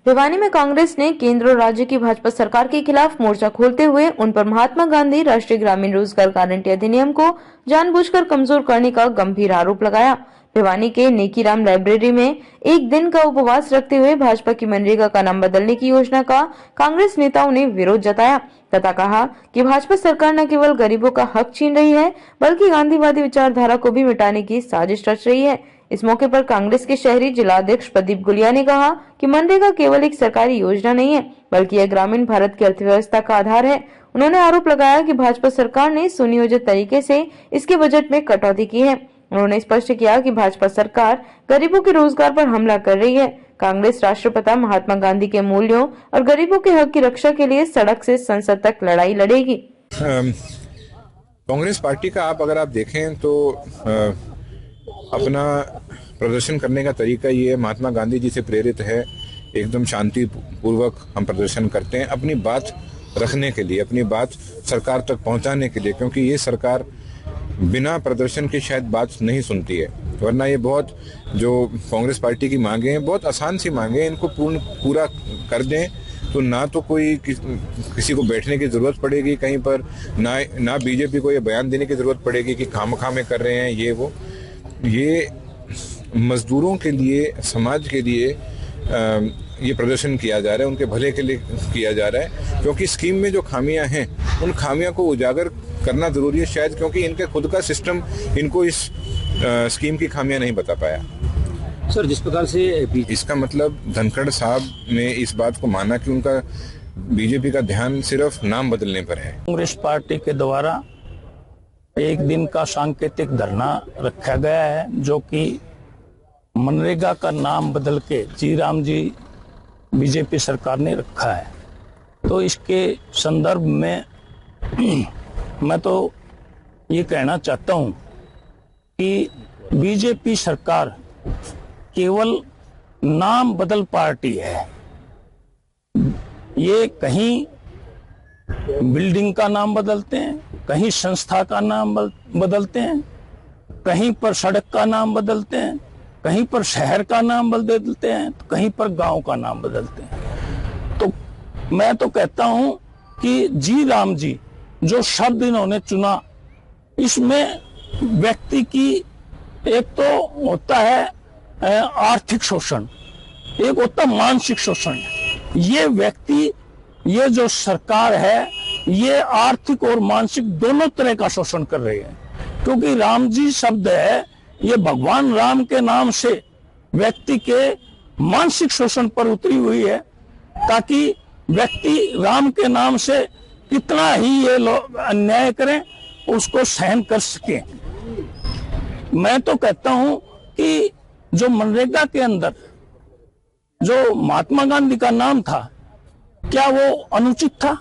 भिवानी में कांग्रेस ने केंद्र और राज्य की भाजपा सरकार के खिलाफ मोर्चा खोलते हुए उन पर महात्मा गांधी राष्ट्रीय ग्रामीण रोजगार गारंटी अधिनियम को जानबूझकर कमजोर करने का गंभीर आरोप लगाया। भिवानी के नेकीराम लाइब्रेरी में एक दिन का उपवास रखते हुए भाजपा की मनरेगा का नाम बदलने की योजना का कांग्रेस नेताओं ने विरोध जताया तथा कहा कि भाजपा सरकार न केवल गरीबों का हक छीन रही है बल्कि गांधीवादी विचारधारा को भी मिटाने की साजिश रच रही है। इस मौके पर कांग्रेस के शहरी जिलाध्यक्ष प्रदीप गुलिया ने कहा कि मनरेगा केवल एक सरकारी योजना नहीं है बल्कि यह ग्रामीण भारत की अर्थव्यवस्था का आधार है। उन्होंने आरोप लगाया कि भाजपा सरकार ने सुनियोजित तरीके से इसके बजट में कटौती की है। उन्होंने स्पष्ट किया कि भाजपा सरकार गरीबों के रोजगार पर हमला कर रही है। कांग्रेस राष्ट्रपिता महात्मा गांधी के मूल्यों और गरीबों के हक की रक्षा के लिए सड़क से संसद तक लड़ाई लड़ेगी। कांग्रेस पार्टी का अगर आप देखें तो अपना प्रदर्शन करने का तरीका ये महात्मा गांधी जी से प्रेरित है। एकदम शांति पूर्वक हम प्रदर्शन करते हैं अपनी बात रखने के लिए, अपनी बात सरकार तक पहुंचाने के लिए, क्योंकि ये सरकार बिना प्रदर्शन के शायद बात नहीं सुनती है। वरना ये बहुत जो कांग्रेस पार्टी की मांगे हैं बहुत आसान सी मांगे हैं, इनको पूरा कर दें तो ना तो कोई किसी को बैठने की जरूरत पड़ेगी कहीं पर, ना बीजेपी को ये बयान देने की जरूरत पड़ेगी कि खामखा में कर रहे हैं ये वो। ये मजदूरों के लिए, समाज के लिए ये प्रदर्शन किया जा रहा है, उनके भले के लिए किया जा रहा है, क्योंकि स्कीम में जो खामियां हैं उन खामियां को उजागर करना जरूरी है शायद, क्योंकि इनके खुद का सिस्टम इनको इस स्कीम की खामियां नहीं बता पाया। सर, जिस प्रकार से इसका मतलब धनखड़ साहब ने इस बात को माना कि उनका बीजेपी का ध्यान सिर्फ नाम बदलने पर है। कांग्रेस पार्टी के द्वारा एक दिन का सांकेतिक धरना रखा गया है, जो कि मनरेगा का नाम बदल के जी राम जी बीजेपी सरकार ने रखा है। तो इसके संदर्भ में मैं तो ये कहना चाहता हूं कि बीजेपी सरकार केवल नाम बदल पार्टी है। ये कहीं बिल्डिंग का नाम बदलते हैं, कहीं संस्था का नाम बदलते हैं, कहीं पर सड़क का नाम बदलते हैं, कहीं पर शहर का नाम बदलते हैं, तो कहीं पर गांव का नाम बदलते हैं। तो मैं तो कहता हूं कि जी राम जी जो शब्द इन्होंने चुना, इसमें व्यक्ति की एक तो होता है आर्थिक शोषण, एक होता मानसिक शोषण। ये व्यक्ति, ये जो सरकार है, ये आर्थिक और मानसिक दोनों तरह का शोषण कर रही है, क्योंकि राम जी शब्द है, ये भगवान राम के नाम से व्यक्ति के मानसिक शोषण पर उतरी हुई है, ताकि व्यक्ति राम के नाम से कितना ही ये लोग अन्याय करें उसको सहन कर सके। मैं तो कहता हूं कि जो मनरेगा के अंदर जो महात्मा गांधी का नाम था, क्या वो अनुचित था?